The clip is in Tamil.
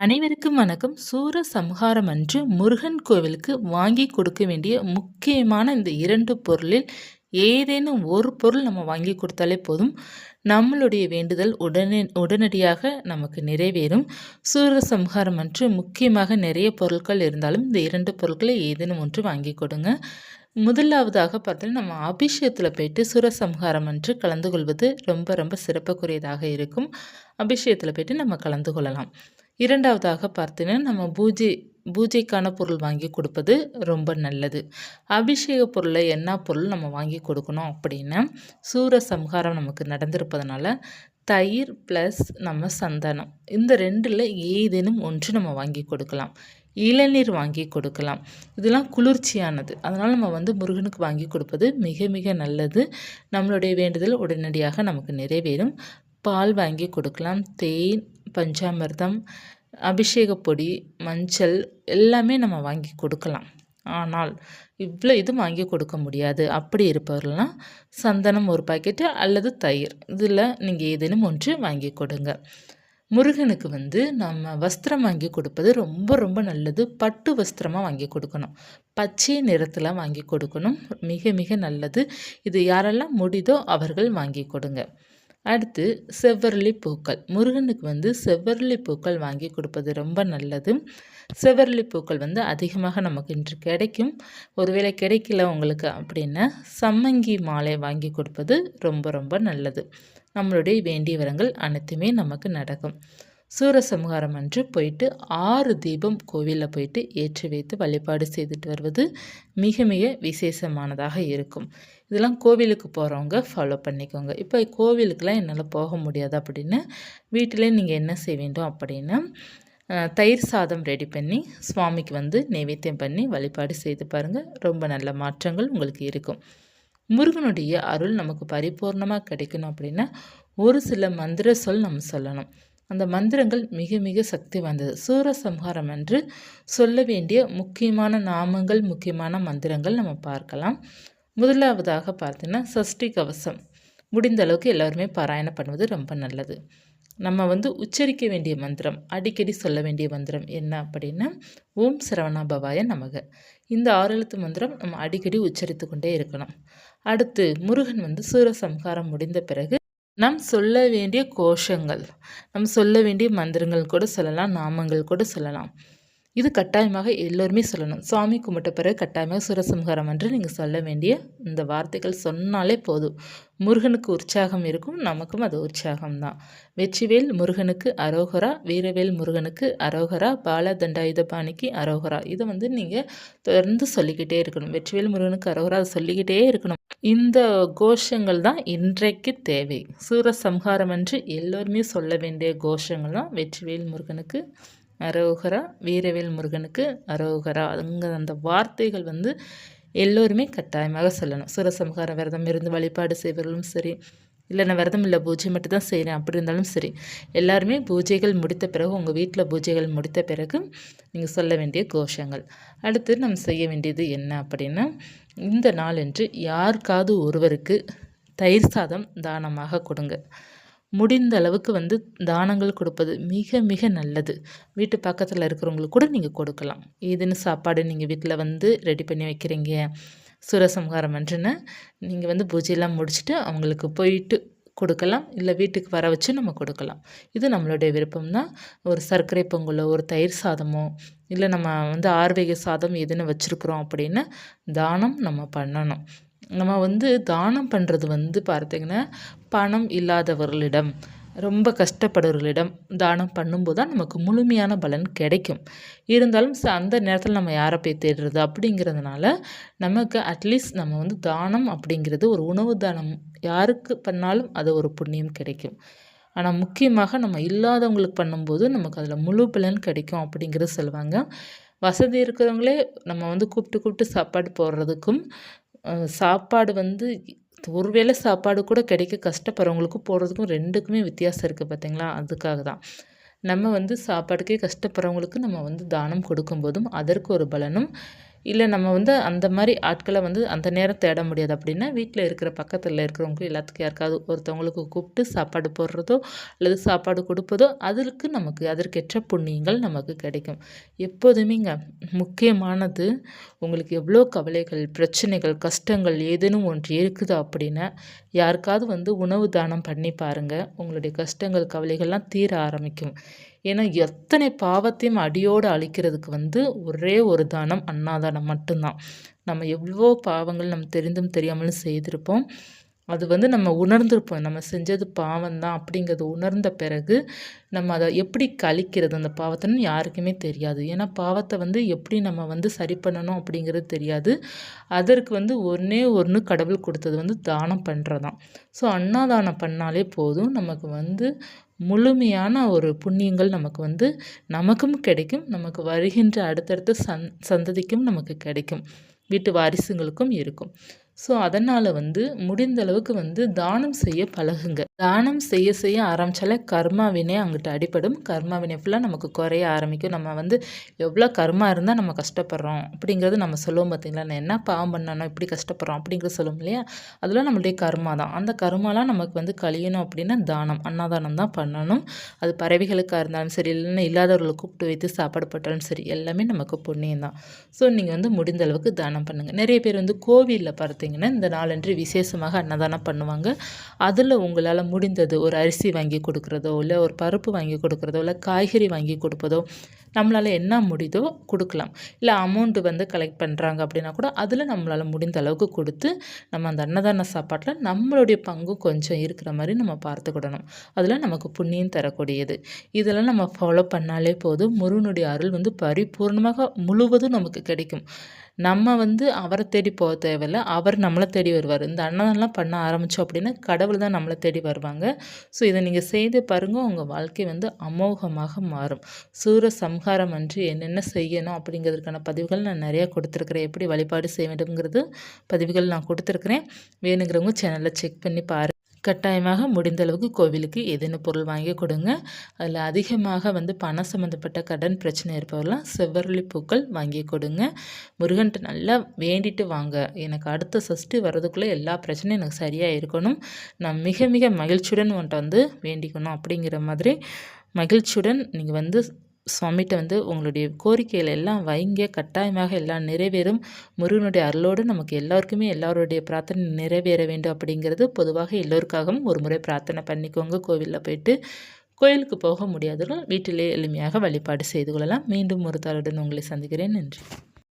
அனைவருக்கும் வணக்கம். சூரசம்ஹாரம் அன்று முருகன் கோவிலுக்கு வாங்கி கொடுக்க வேண்டிய முக்கியமான இந்த 2 பொருளில் ஏதேனும் ஒரு பொருள் நம்ம வாங்கி கொடுத்தாலே போதும். நம்மளுடைய வேண்டுதல் உடனடியாக நமக்கு நிறைவேறும். சூரசம்ஹாரம் அன்று முக்கியமாக நிறைய பொருட்கள் இருந்தாலும் இந்த 2 பொருட்களை ஏதேனும் ஒன்று வாங்கி கொடுங்க. முதலாவதாக பார்த்தீங்கன்னா, நம்ம அபிஷேகத்தில் போயிட்டு சூரசம்ஹாரம் அன்று கலந்து கொள்வது ரொம்ப ரொம்ப சிறப்புக்குரியதாக இருக்கும். அபிஷேகத்தில் போயிட்டு நம்ம கலந்து கொள்ளலாம். இரண்டாவதாக பார்த்தீங்கன்னா, நம்ம பூஜைக்கான பொருள் வாங்கி கொடுப்பது ரொம்ப நல்லது. அபிஷேக பொருளை என்ன பொருள் நம்ம வாங்கி கொடுக்கணும் அப்படின்னா, சூரசம்ஹாரம் நமக்கு நடந்திருப்பதனால தயிர் ப்ளஸ் நம்ம சந்தனம் இந்த 2ல் ஏதேனும் ஒன்று நம்ம வாங்கி கொடுக்கலாம். இளநீர் வாங்கி கொடுக்கலாம். இதெல்லாம் குளிர்ச்சியானது. அதனால் நம்ம முருகனுக்கு வாங்கி கொடுப்பது மிக மிக நல்லது. நம்மளுடைய வேண்டுதல் உடனடியாக நமக்கு நிறைவேறும். பால் வாங்கி கொடுக்கலாம். தேன், பஞ்சாமிர்தம், அபிஷேக பொடி, மஞ்சள் எல்லாமே நம்ம வாங்கி கொடுக்கலாம். ஆனால் இவ்வளோ இதுவும் வாங்கி கொடுக்க முடியாது. அப்படி இருப்பவர்கள்லாம் சந்தனம் ஒரு பாக்கெட்டு அல்லது தயிர் இதில் நீங்கள் ஏதேனும் ஒன்று வாங்கி கொடுங்க. முருகனுக்கு நம்ம வஸ்திரம் வாங்கி கொடுப்பது ரொம்ப ரொம்ப நல்லது. பட்டு வஸ்திரமாக வாங்கி கொடுக்கணும். பச்சை நிறத்தில் வாங்கி கொடுக்கணும். மிக மிக நல்லது. இது யாரெல்லாம் முடியுதோ அவர்கள் வாங்கி கொடுங்க. அடுத்து செவ்வரளி பூக்கள். முருகனுக்கு செவ்வரளி பூக்கள் வாங்கி கொடுப்பது ரொம்ப நல்லது. செவ்வரளி பூக்கள் அதிகமாக நமக்கு இன்று கிடைக்கும். ஒருவேளை கிடைக்கல உங்களுக்கு அப்படின்னா சம்மங்கி மாலை வாங்கி கொடுப்பது ரொம்ப ரொம்ப நல்லது. நம்மளுடைய வேண்டிய வரங்கள் அனைத்துமே நமக்கு நடக்கும். சூரசம்ஹாரம் அன்று போயிட்டு 6 தீபம் கோவிலில் போயிட்டு ஏற்றி வைத்து வழிபாடு செய்துட்டு வருவது மிக மிக விசேஷமானதாக இருக்கும். இதெல்லாம் கோவிலுக்கு போகிறவங்க ஃபாலோ பண்ணிக்கோங்க. இப்போ கோவிலுக்கெலாம் என்னால் போக முடியாது அப்படின்னா வீட்டிலே நீங்கள் என்ன செய்ய வேண்டும் அப்படின்னா, தயிர் சாதம் ரெடி பண்ணி சுவாமிக்கு நைவேத்தியம் பண்ணி வழிபாடு செய்து பாருங்கள். ரொம்ப நல்ல மாற்றங்கள் உங்களுக்கு இருக்கும். முருகனுடைய அருள் நமக்கு பரிபூர்ணமாக கிடைக்கணும் அப்படின்னா ஒரு சில மந்திர சொல் நம்ம சொல்லணும். அந்த மந்திரங்கள் மிக மிக சக்தி வாய்ந்தது. சூரசம்ஹாரம் அன்று சொல்ல வேண்டிய முக்கியமான நாமங்கள், முக்கியமான மந்திரங்கள் நம்ம பார்க்கலாம். முதலாவதாக பார்த்தீங்கன்னா, சஷ்டி கவசம் முடிந்த அளவுக்கு எல்லாருமே பாராயணம் பண்ணுவது ரொம்ப நல்லது. நம்ம உச்சரிக்க வேண்டிய மந்திரம், அடிக்கடி சொல்ல வேண்டிய மந்திரம் என்ன அப்படின்னா, ஓம் சரவணபவாய நமக. இந்த 6 எழுத்து மந்திரம் நம்ம அடிக்கடி உச்சரித்து கொண்டே இருக்கணும். அடுத்து முருகன் சூரசம்ஹாரம் முடிந்த பிறகு நாம் சொல்ல வேண்டிய கோஷங்கள், நம்ம சொல்ல வேண்டிய மந்திரங்கள் கூட சொல்லலாம், நாமங்கள் கூட சொல்லலாம். இது கட்டாயமாக எல்லோருமே சொல்லணும். சுவாமி கும்பிட்ட பிறகு கட்டாயமாக சூரசம்ஹாரம் அன்று நீங்கள் சொல்ல வேண்டிய இந்த வார்த்தைகள் சொன்னாலே போதும். முருகனுக்கு உற்சாகம் இருக்கும், நமக்கும் அது உற்சாகம்தான். வெற்றிவேல் முருகனுக்கு அரோகரா, வீரவேல் முருகனுக்கு அரோகரா, பாலதண்டாயுதபாணிக்கு அரோகரா. இதை நீங்கள் தொடர்ந்து சொல்லிக்கிட்டே இருக்கணும். வெற்றிவேல் முருகனுக்கு அரோகரா சொல்லிக்கிட்டே இருக்கணும். இந்த கோஷங்கள் தான் இன்றைக்கு தேவை. சூரசம்ஹாரம் அன்று எல்லோருமே சொல்ல வேண்டிய கோஷங்கள் தான் வெற்றிவேல் முருகனுக்கு அரோகரா, வீரவேல் முருகனுக்கு அரோகரா. அந்த வார்த்தைகள் எல்லோருமே கட்டாயமாக சொல்லணும். சூரசம்ஹார விரதம் இருந்து வழிபாடு செய்வர்களும் சரி, இல்லை நான் விரதம் இல்லை பூஜை மட்டும் தான் செய்கிறேன் அப்படி இருந்தாலும் சரி, எல்லாருமே பூஜைகள் முடித்த பிறகு உங்கள் வீட்டில் பூஜைகள் முடித்த பிறகு நீங்கள் சொல்ல வேண்டிய கோஷங்கள். அடுத்து நம்ம செய்ய வேண்டியது என்ன அப்படின்னா, இந்த நாளன்று யாருக்காவது ஒருவருக்கு தயிர் சாதம் தானமாக கொடுங்க. முடிந்த அளவுக்கு தானங்கள் கொடுப்பது மிக மிக நல்லது. வீட்டு பக்கத்தில் இருக்கிறவங்களுக்கு கூட நீங்கள் கொடுக்கலாம். ஏதேன்னு சாப்பாடு நீங்கள் வீட்டில் ரெடி பண்ணி வைக்கிறீங்க சூரசம்ஹாரம் அன்றுன்னு, நீங்கள் பூஜையெல்லாம் முடிச்சுட்டு அவங்களுக்கு போயிட்டு கொடுக்கலாம். இல்லை வீட்டுக்கு வர வச்சு நம்ம கொடுக்கலாம். இது நம்மளுடைய விருப்பம் தான். ஒரு சர்க்கரை பொங்கலோ, ஒரு தயிர் சாதமோ, இல்லை நம்ம ஆர்வகை சாதம் எதுன்னு வச்சுருக்குறோம் அப்படின்னா தானம் நம்ம பண்ணணும். நம்ம தானம் பண்ணுறது பார்த்திங்கன்னா, பணம் இல்லாதவர்களிடம், ரொம்ப கஷ்டப்படுறவர்களிடம் தானம் பண்ணும்போது தான் நமக்கு முழுமையான பலன் கிடைக்கும். இருந்தாலும் அந்த நேரத்தில் நம்ம யாரை போய் தேடுறது அப்படிங்கிறதுனால நமக்கு அட்லீஸ்ட் நம்ம தானம் அப்படிங்கிறது ஒரு உணவு தானம் யாருக்கு பண்ணாலும் அது ஒரு புண்ணியம் கிடைக்கும். ஆனால் முக்கியமாக நம்ம இல்லாதவங்களுக்கு பண்ணும்போது நமக்கு அதில் முழு பலன் கிடைக்கும் அப்படிங்கிறது சொல்லுவாங்க. வசதி இருக்கிறவங்களே நம்ம கூப்பிட்டு சாப்பாடு போடுறதுக்கும், சாப்பாடு ஒரு வேளை சாப்பாடு கூட கிடைக்க கஷ்டப்படுறவங்களுக்கும் போடுறதுக்கும் 2க்குமே வித்தியாசம் இருக்குது பார்த்தீங்களா? அதுக்காக தான் நம்ம சாப்பாடுக்கே கஷ்டப்படுறவங்களுக்கு நம்ம தானம் கொடுக்கும்போதும் அதற்கு ஒரு பலனும், இல்லை நம்ம வந்து அந்த மாதிரி ஆட்களை வந்து அந்த நேரம் தேட முடியாது அப்படின்னா வீட்டில் இருக்கிற பக்கத்தில் இருக்கிறவங்க எல்லாத்துக்கும் யாருக்காவது ஒருத்தவங்களுக்கு கூப்பிட்டு சாப்பாடு போடுறதோ அல்லது சாப்பாடு கொடுப்பதோ அதற்கேற்ற புண்ணியங்கள் நமக்கு கிடைக்கும். எப்போதுமேங்க முக்கியமானது, உங்களுக்கு எவ்வளோ கவலைகள், பிரச்சனைகள், கஷ்டங்கள் ஏதேனும் ஒன்று இருக்குது அப்படின்னா யாருக்காவது வந்து உணவு தானம் பண்ணி பாருங்கள். உங்களுடைய கஷ்டங்கள் கவலைகள்லாம் தீர ஆரம்பிக்கும். ஏன்னா எத்தனை பாவத்தையும் அடியோடு அழிக்கிறதுக்கு வந்து ஒரே ஒரு தானம் அன்னாதானம் மட்டும்தான். நம்ம எவ்வளோ பாவங்கள் நம்ம தெரிந்தும் தெரியாமலும் செய்திருப்போம். அது வந்து நம்ம உணர்ந்திருப்போம். நம்ம செஞ்சது பாவம் தான் அப்படிங்கிறத உணர்ந்த பிறகு நம்ம அதை எப்படி கழிக்கிறது அந்த பாவத்தைன்னு யாருக்குமே தெரியாது. ஏன்னா பாவத்தை வந்து எப்படி நம்ம வந்து சரி பண்ணணும் அப்படிங்கிறது தெரியாது. அதற்கு வந்து ஒன்றே ஒன்று கடவுள் கொடுத்தது வந்து தானம் பண்ணுறது தான். ஸோ அன்னதானம் பண்ணாலே போதும், நமக்கு வந்து முழுமையான ஒரு புண்ணியங்கள் நமக்கு வந்து நமக்கும் கிடைக்கும். நமக்கு வருகின்ற அடுத்தடுத்த சந்ததிக்கும் நமக்கு கிடைக்கும். வீட்டு வாரிசுங்களுக்கும் இருக்கும். ஸோ அதனால் வந்து முடிந்த அளவுக்கு வந்து தானம் செய்ய பழகுங்க. தானம் செய்ய செய்ய ஆரம்பித்தாலே கர்மா வினை அங்கிட்டு அடிபடும். கர்மா வினை ஃபுல்லாக நமக்கு குறைய ஆரம்பிக்கும். நம்ம வந்து எவ்வளோ கர்மா இருந்தால் நம்ம கஷ்டப்படுறோம் அப்படிங்கிறது நம்ம சொல்லுவோம் பார்த்தீங்களா. நான் என்ன பாவம் பண்ணணும் இப்படி கஷ்டப்படுறோம் அப்படிங்கிறது சொல்லுவோம் இல்லையா. அதெல்லாம் நம்மளுடைய கர்மா தான். அந்த கர்மாலாம் நமக்கு வந்து கழியணும் அப்படின்னா தானம், அன்னதானம் தான் பண்ணணும். அது பறவைகளுக்காக இருந்தாலும் சரி, இல்லைன்னா இல்லாதவர்களை கூப்பிட்டு வைத்து சாப்பாடு போட்டாலும் சரி, எல்லாமே நமக்கு புண்ணியம் தான். ஸோ நீங்கள் வந்து முடிந்த அளவுக்கு தானம் பண்ணுங்கள். நிறைய பேர் வந்து கோவிலில் பார்த்தீங்கன்னா இந்த நாளன்று விசேஷமாக அன்னதானம் பண்ணுவாங்க. அதில் உங்களால் முடிந்தது ஒரு அரிசி வாங்கி கொடுக்குறதோ, இல்லை ஒரு பருப்பு வாங்கி கொடுக்குறதோ, இல்லை காய்கறி வாங்கி கொடுப்பதோ, நம்மளால் என்ன முடியுதோ கொடுக்கலாம். இல்லை அமௌண்ட்டு வந்து கலெக்ட் பண்ணுறாங்க அப்படின்னா கூட அதில் நம்மளால் முடிந்த அளவுக்கு கொடுத்து நம்ம அந்த அன்னதான சாப்பாட்டில் நம்மளுடைய பங்கும் கொஞ்சம் இருக்கிற மாதிரி நம்ம பார்த்துக்கிடணும். அதில் நமக்கு புண்ணியம் தரக்கூடியது. இதெல்லாம் நம்ம ஃபாலோ பண்ணாலே போதும். முருகனுடைய அருள் வந்து பரிபூர்ணமாக முழுவதும் நமக்கு கிடைக்கும். நம்ம வந்து அவரை தேடி போக தேவையில்ல, அவர் நம்மளை தேடி வருவார். இந்த அன்னதானம்லாம் பண்ண ஆரம்பித்தோம் அப்படின்னா கடவுள் தான் நம்மளை தேடி வருவாங்க. ஸோ இதை நீங்கள் செய்து பாருங்கள், உங்கள் வாழ்க்கை வந்து அமோகமாக மாறும். சூர சம்ஹாரம் அன்று என்னென்ன செய்யணும் அப்படிங்கிறதுக்கான பதிவுகள் நான் நிறையா கொடுத்துருக்குறேன். எப்படி வழிபாடு செய்ய வேண்டும்ங்கிறது பதிவுகள் நான் கொடுத்துருக்குறேன். வேணுங்கிறவங்க சேனலில் செக் பண்ணி பாருங்கள். கட்டாயமாக முடிந்த அளவுக்கு கோவிலுக்கு ஏதேனும் பொருள் வாங்கி கொடுங்க. அதில் அதிகமாக வந்து பணம் சம்மந்தப்பட்ட கடன் பிரச்சனை இருப்பவரெலாம் செவ்வரளி பூக்கள் வாங்கி கொடுங்க. முருகன்ட்டு நல்லா வேண்டிட்டு வாங்க. எனக்கு அடுத்த சஷ்டி வர்றதுக்குள்ளே எல்லா பிரச்சனையும் எனக்கு சரியாக இருக்கணும், நான் மிக மிக மகிழ்ச்சியுடன் உன்ட்ட வந்து வேண்டிக்கணும் அப்படிங்கிற மாதிரி மகிழ்ச்சியுடன் நீங்கள் வந்து சுவாமிகிட்ட வந்து உங்களுடைய கோரிக்கைகள் எல்லாம் வைங்க. கட்டாயமாக எல்லாம் நிறைவேறும். முருகனுடைய அருளோடு நமக்கு எல்லாருக்குமே எல்லாருடைய பிரார்த்தனை நிறைவேற வேண்டும் அப்படிங்கிறது பொதுவாக எல்லோருக்காகவும் ஒரு முறை பிரார்த்தனை பண்ணிக்கோங்க. கோவிலில் போயிட்டு கோயிலுக்கு போக முடியாதவர்கள் வீட்டிலே எளிமையாக வழிபாடு செய்து கொள்ளலாம். மீண்டும் ஒரு தருடன் உங்களை சந்திக்கிறேன். நன்றி.